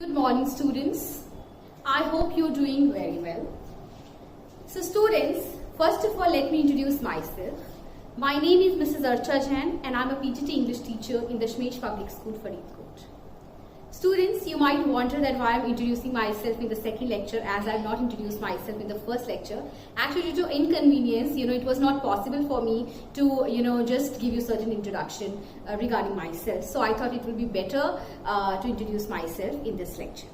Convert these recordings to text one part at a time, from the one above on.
Good morning, students. I hope you're doing very well. So students, first of all, let me introduce myself. My name is Mrs. Archa Jain and I'm a PGT English teacher in the Dashmesh Public School, Faridkot. Students, you might wonder that why I'm introducing myself in the second lecture as I've not introduced myself in the first lecture. Actually, due to inconvenience, it was not possible for me to, just give you certain introduction regarding myself. So I thought it would be better to introduce myself in this lecture.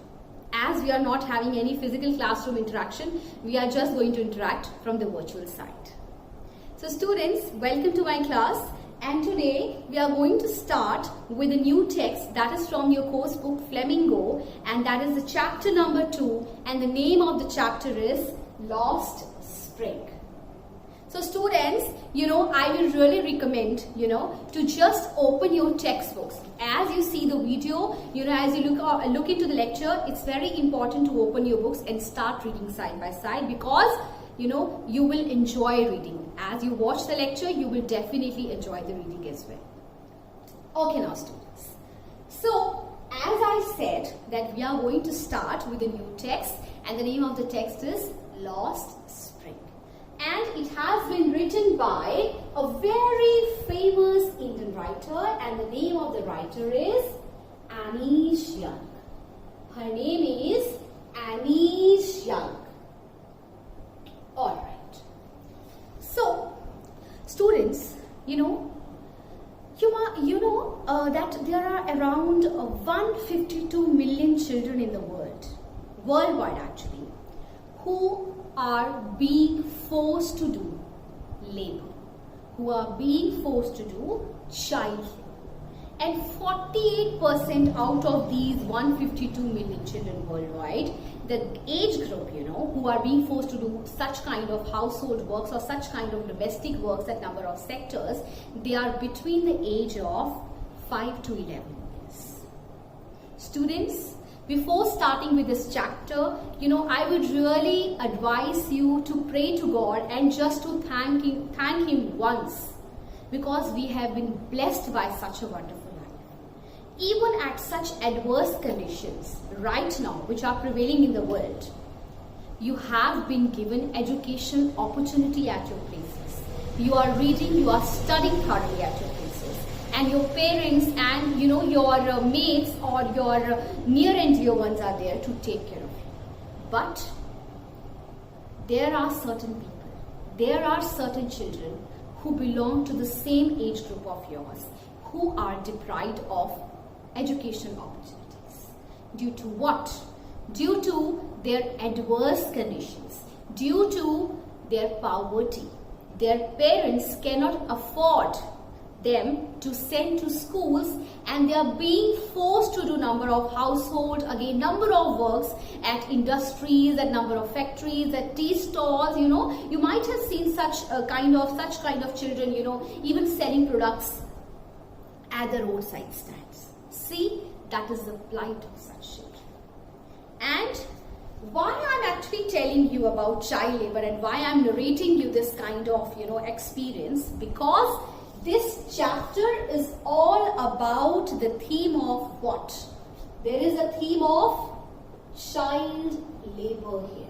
As we are not having any physical classroom interaction, we are just going to interact from the virtual side. So students, welcome to my class. And today we are going to start with a new text that is from your course book Flamingo, and that is the chapter number 2, and the name of the chapter is Lost Spring. So students, I will really recommend, to just open your textbooks. As you see the video, as you look into the lecture, it's very important to open your books and start reading side by side, because you will enjoy reading. As you watch the lecture, you will definitely enjoy the reading as well. Okay now students. So, as I said that we are going to start with a new text, and the name of the text is Lost Spring. And it has been written by a very famous Indian writer, and the name of the writer is Anish Young. Her name is Anish Young. Alright. So, students, that there are around 152 million children in the world, worldwide actually, who are being forced to do labor, who are being forced to do child labor. And 48% out of these 152 million children worldwide, the age group, who are being forced to do such kind of household works or such kind of domestic works at number of sectors, they are between the age of 5 to 11 years. Students, before starting with this chapter, I would really advise you to pray to God and just to thank Him once, because we have been blessed by such a wonderful life. Even at such adverse conditions right now which are prevailing in the world, you have been given education opportunity at your places. You are reading, you are studying thoroughly at your places, and your parents and your mates or your near and dear ones are there to take care of you. But there are certain people, there are certain children who belong to the same age group of yours, who are deprived of education opportunities. Due to what? Due to their adverse conditions, due to their poverty. Their parents cannot afford them to send to schools, and they are being forced to do number of household, again number of works at industries, at number of factories, at tea stalls. You might have seen such kind of children, even selling products at the roadside stands. See, that is the plight of such children. And why I'm actually telling you about child labor and why I'm narrating you this kind of experience, because this chapter is all about the theme of what? There is a theme of child labor here.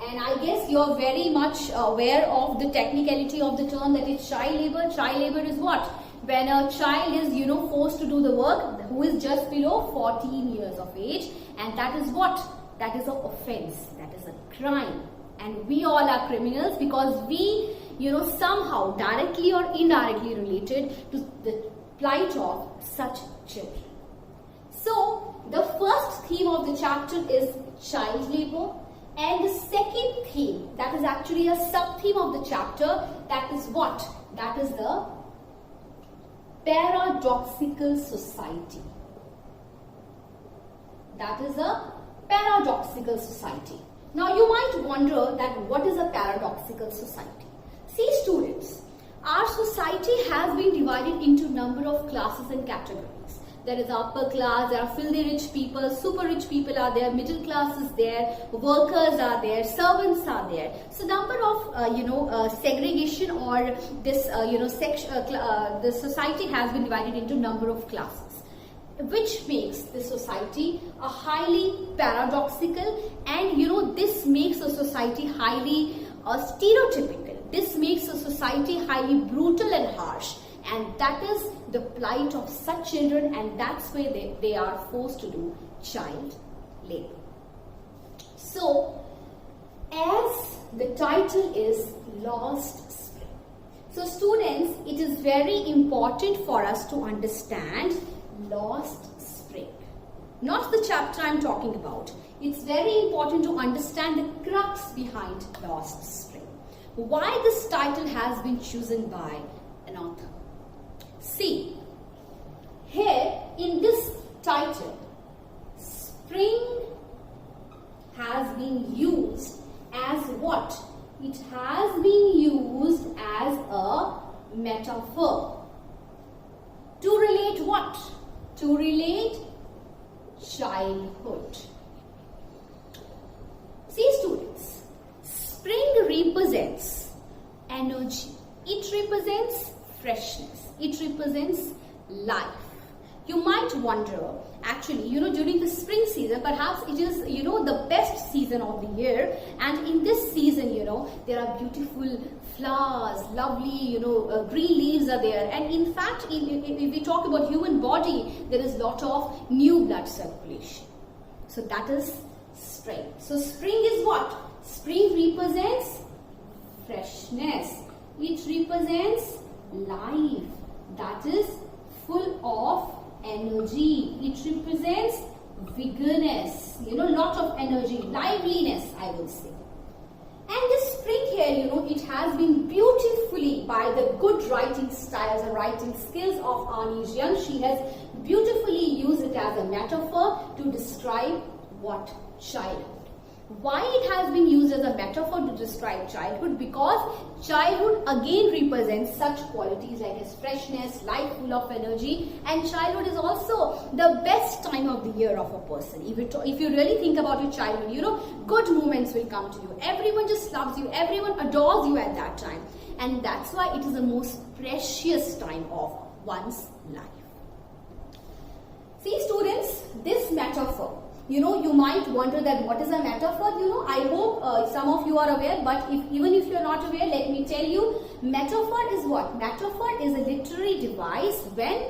And I guess you're very much aware of the technicality of the term, that is child labor. Child labor is what? When a child is, forced to do the work, who is just below 14 years of age, and that is what? That is an offense, that is a crime. And we all are criminals, because we, somehow directly or indirectly related to the plight of such children. So, the first theme of the chapter is child labor, and the second theme, that is actually a sub-theme of the chapter, that is what? That is the paradoxical society. That is a paradoxical society. Now you might wonder that what is a paradoxical society? See students, our society has been divided into number of classes and categories. There is upper class, there are filthy rich people, super rich people are there, middle class is there, workers are there, servants are there. So number of segregation, or this the society has been divided into number of classes. which makes the society a highly paradoxical, and this makes a society highly stereotypical. This makes a society highly brutal and harsh, and that is the plight of such children, and that's why they are forced to do child labor. So, as the title is Lost Spring. So students, it is very important for us to understand Lost Spring. Not the chapter I am talking about. It's very important to understand the crux behind Lost Spring. Why this title has been chosen by an author. See, here in this title, spring has been used as what? It has been used as a metaphor. To relate what? To relate childhood. See students, spring represents energy. It represents freshness. It represents life. You might wonder, actually, during the spring season, perhaps it is, the best season of the year. And in this season, there are beautiful flowers, lovely, green leaves are there. And in fact, if we talk about human body, there is a lot of new blood circulation. So that is spring. So spring is what? Spring represents freshness. It represents life. That is full of energy. It represents vigorous, lot of energy, liveliness, I would say. And this spring here, it has been beautifully, by the good writing styles and writing skills of Ani Jiang, she has beautifully used it as a metaphor to describe what? Childhood. Why it has been used as a metaphor to describe childhood? Because childhood again represents such qualities like as freshness, life full of energy, and childhood is also the best time of the year of a person. If you really think about your childhood, good moments will come to you. Everyone just loves you. Everyone adores you at that time. And that's why it is the most precious time of one's life. See students, this metaphor, you might wonder that what is a metaphor. I hope some of you are aware, but even if you are not aware, let me tell you, metaphor is what? Metaphor is a literary device when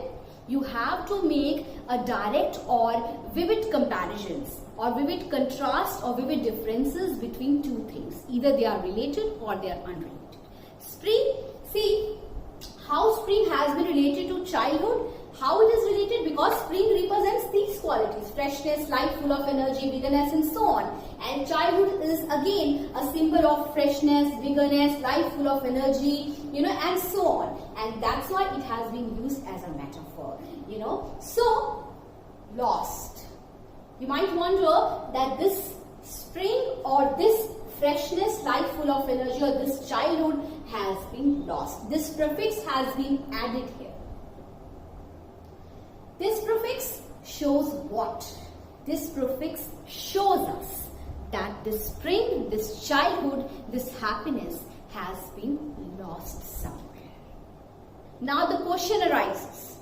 you have to make a direct or vivid comparisons or vivid contrast or vivid differences between two things. Either they are related or they are unrelated. Spring, see how spring has been related to childhood. How it is related? Because spring represents these qualities: freshness, life full of energy, vigorous, and so on. And childhood is again a symbol of freshness, vigorous, life full of energy, and so on. And that's why it has been used as a metaphor, So, lost. You might wonder that this spring or this freshness, life full of energy, or this childhood has been lost. This prefix has been added here. This prefix shows what? This prefix shows us that this spring, this childhood, this happiness has been lost somewhere. Now the question arises,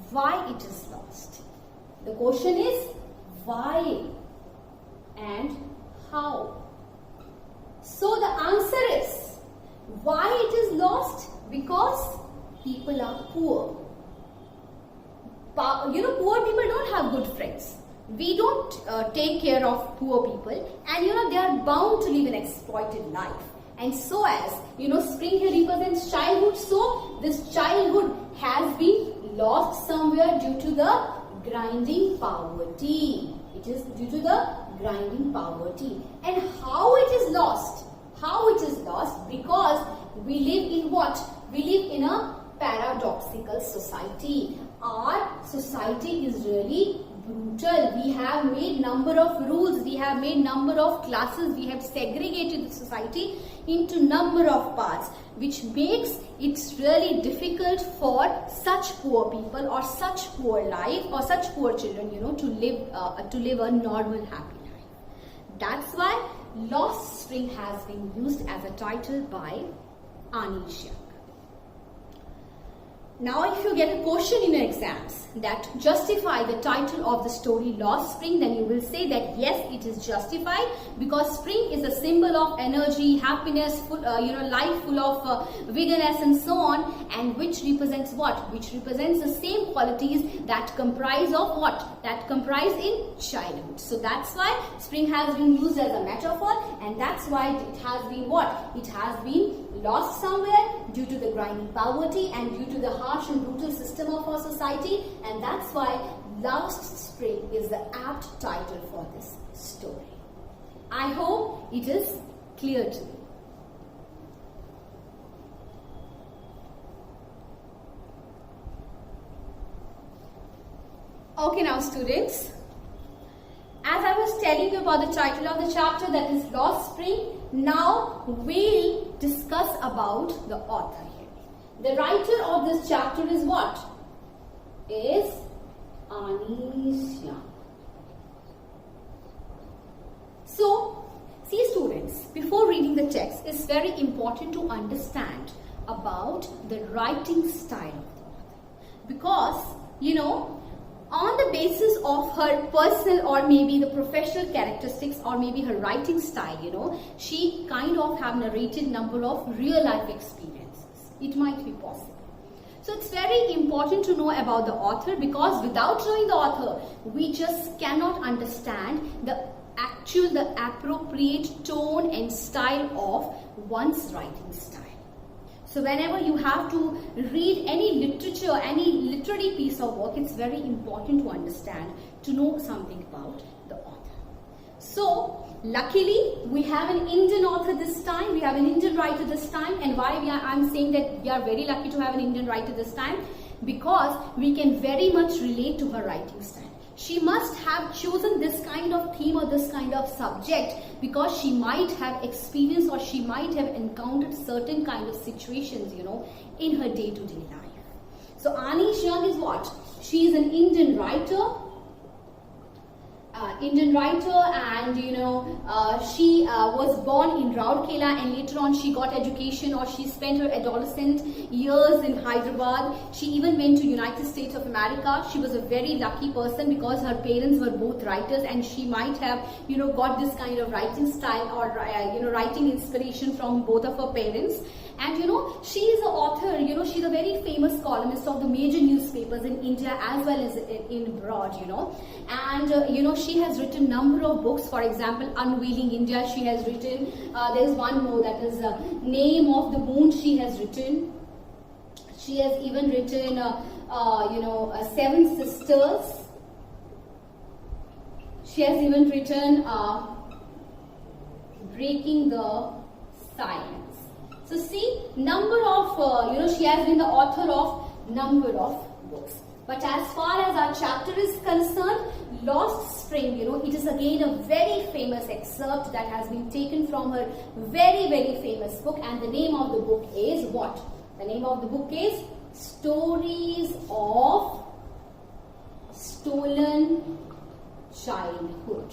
why it is lost? The question is, why and how? So the answer is, why it is lost? Because people are poor. Poor people don't have good friends. We don't take care of poor people, and they are bound to live an exploited life. And so as, spring here represents childhood, so this childhood has been lost somewhere due to the grinding poverty. It is due to the grinding poverty. And how it is lost? How it is lost? Because we live in what? We live in a paradoxical society. Our society is really brutal. We have made number of rules, we have made number of classes, we have segregated the society into number of parts, which makes it really difficult for such poor people or such poor life or such poor children, to live a normal happy life. That's why Lost Spring has been used as a title by Ani Jiang. Now, if you get a question in your exams that justify the title of the story Lost Spring, then you will say that yes, it is justified, because spring is a symbol of energy, happiness, full, life full of vigorous and so on, and which represents what? Which represents the same qualities that comprise of what? That comprise in childhood. So that's why spring has been used as a metaphor, and that's why it has been what? It has been lost somewhere due to the grinding poverty and due to the harsh and brutal system of our society, and that's why Lost Spring is the apt title for this story. I hope it is clear to you. Okay, now students, as I was telling you about the title of the chapter, that is Lost Spring, now we'll discuss about the author here. The writer of this chapter is what? Is Anish Young. So, see students, before reading the text, it's very important to understand about the writing style of the author. Because, on the basis of her personal or maybe the professional characteristics or maybe her writing style, she kind of have narrated number of real life experiences. It might be possible. So it's very important to know about the author, because without knowing the author, we just cannot understand the appropriate tone and style of one's writing style. So whenever you have to read any literature, any literary piece of work, it's very important to understand, to know something about the author. So luckily, we have an Indian author this time, we have an Indian writer this time. And why I'm saying that we are very lucky to have an Indian writer this time? Because we can very much relate to her writing style. She must have chosen this kind of theme or this kind of subject because she might have experienced or she might have encountered certain kind of situations, in her day-to-day life. So Anish Young is what? She is an Indian writer. And she was born in Rourkela, and later on she got education, or she spent her adolescent years in Hyderabad. She even went to United States of America. She was a very lucky person because her parents were both writers, and she might have got this kind of writing style or writing inspiration from both of her parents. And she is an author, she's a very famous columnist of the major newspapers in India as well as in abroad, And, she has written number of books. For example, Unveiling India, she has written. There's one more, that is Name of the Moon, she has written. She has even written, Seven Sisters. She has even written Breaking the Silence. So see, number of, she has been the author of number of books. But as far as our chapter is concerned, Lost Spring, it is again a very famous excerpt that has been taken from her very, very famous book. And the name of the book is what? The name of the book is Stories of Stolen Childhood.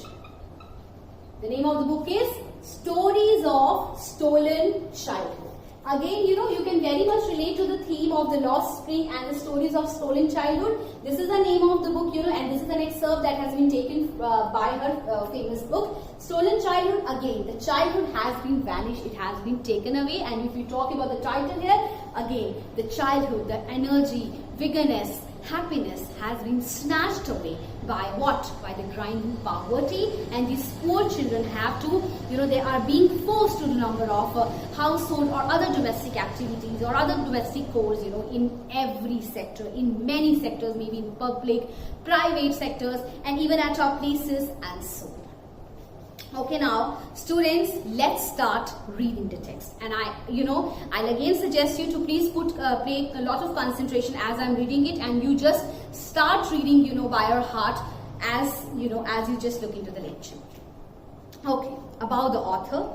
The name of the book is Stories of Stolen Childhood. Again, you can very much relate to the theme of the Lost Spring and the Stories of Stolen Childhood. This is the name of the book, and this is an excerpt that has been taken by her famous book. Stolen Childhood, again, the childhood has been vanished, it has been taken away. And if you talk about the title here, again, the childhood, the energy, vigorous, happiness has been snatched away by what? By the grinding poverty, and these poor children have to, they are being forced to do number of household or other domestic activities or other domestic chores, in every sector, in many sectors, maybe in public, private sectors, and even at our places and so on. Okay, now students, let's start reading the text. And I'll again suggest you to please pay a lot of concentration as I'm reading it, and you just start reading, by your heart as you just look into the lecture. Okay, about the author.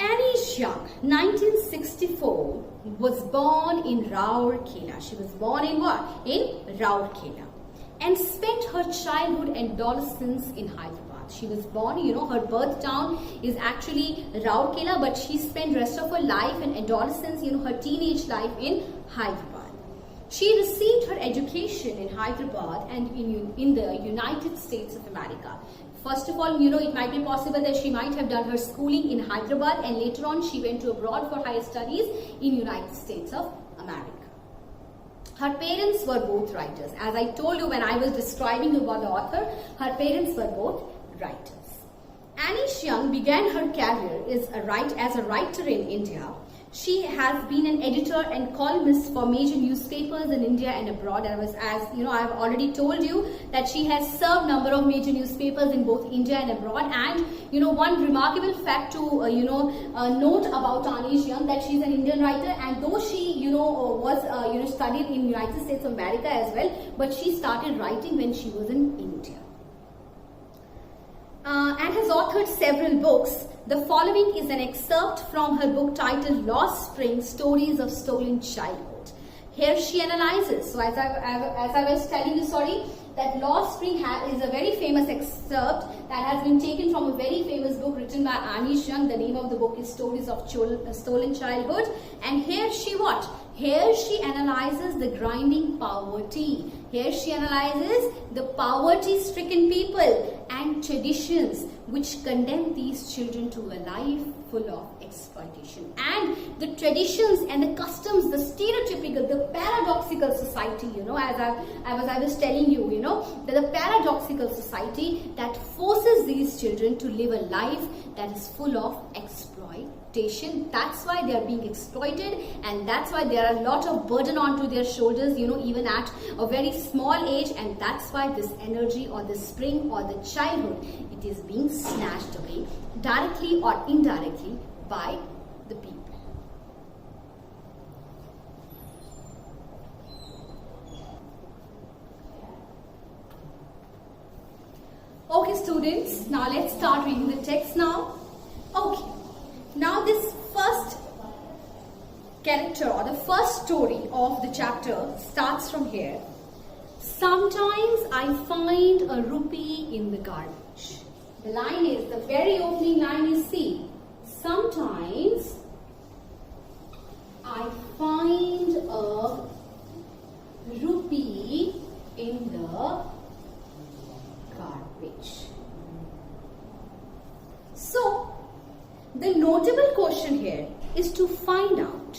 Anish Young, 1964, was born in Rourkela. She was born in what? In Rourkela, and spent her childhood and adolescence in Hyderabad. She was born, her birth town is actually Rourkela, but she spent rest of her life and adolescence, her teenage life in Hyderabad. She received her education in Hyderabad and in the United States of America. First of all, it might be possible that she might have done her schooling in Hyderabad, and later on she went to abroad for higher studies in United States of America. Her parents were both writers. As I told you when I was describing you about the author, her parents were both writers. Anish Young began her career as a writer in India. She has been an editor and columnist for major newspapers in India and abroad. I've already told you that she has served number of major newspapers in both India and abroad. And one remarkable fact to note about Anish Young, that she's an Indian writer, and though she was studied in United States of America as well, but she started writing when she was in India. And has authored several books. The following is an excerpt from her book titled Lost Spring, Stories of Stolen Childhood. Here she analyzes, so as I was telling you, that Lost Spring is a very famous excerpt that has been taken from a very famous book written by Anish Young. The name of the book is Stories of Stolen Childhood. And here she what? Here she analyzes the grinding poverty. Here she analyzes the poverty-stricken people and traditions which condemn these children to a life full of exploitation. And the traditions and the customs, the stereotypical, the paradoxical society, as I was telling you, that the paradoxical society that forces these children to live a life that is full of exploitation. That's why they are being exploited, and that's why there are a lot of burden onto their shoulders, even at a very small age, and that's why this energy or the spring or the childhood, it is being snatched away directly or indirectly by the people. Okay students, now let's start reading the text now. Okay, now this first character or the first story of the chapter starts from here. Sometimes I find a rupee in the garbage. The line is, the very opening line is, see, sometimes I find a rupee in the garbage. So, the notable question here is to find out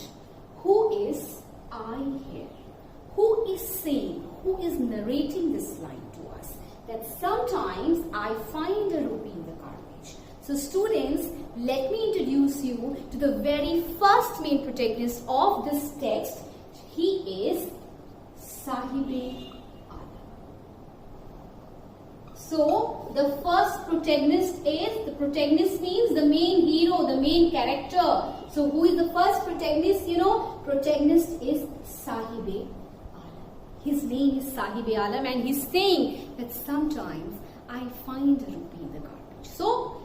who is I here? Who is saying, who is narrating this line to us? That sometimes I find a rupee in the garbage. So students, let me introduce you to the very first main protagonist of this text. He is Sahib-e Alam. So the first protagonist means the main hero, the main character. So who is the first protagonist? Protagonist is Sahib-e Alam. His name is Sahib-e Alam, and he's saying that sometimes I find a rupee in the garbage. So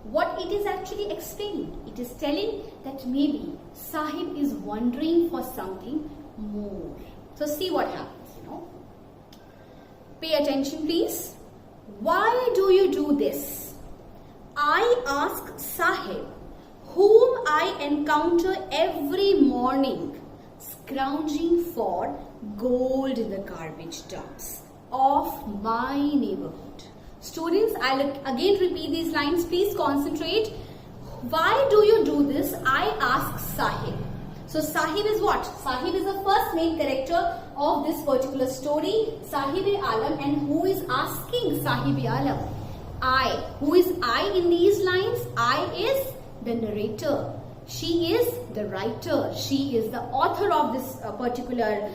what it is actually explaining? It is telling that maybe Sahib is wondering for something more. So see what happens, Pay attention please. Why do you do this? I ask Sahib, whom I encounter every morning, scrounging for gold in the garbage dumps of my neighborhood. Students, I'll again repeat these lines. Please concentrate. Why do you do this? I ask Sahib. So Sahib is what? Sahib is the first main character of this particular story, Sahib-e Alam. And who is asking Sahib-e Alam? I. Who is I in these lines? I is the narrator. She is the writer. She is the author of this particular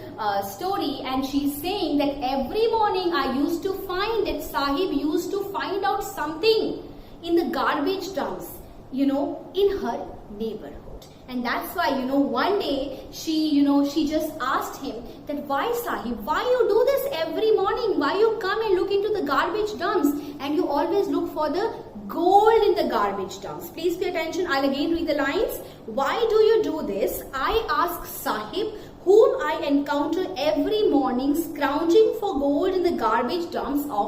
story, and she is saying that every morning I used to find that Sahib used to find out something in the garbage dumps, in her neighborhood. And that's why, one day she just asked him that, why Sahib, why you do this every morning? Why you come and look into the garbage dumps and you always look for the gold in the garbage dumps? Please pay attention. I'll again read the lines. Why do you do this? I ask Sahib, whom I encounter every morning scrounging for gold in the garbage dumps of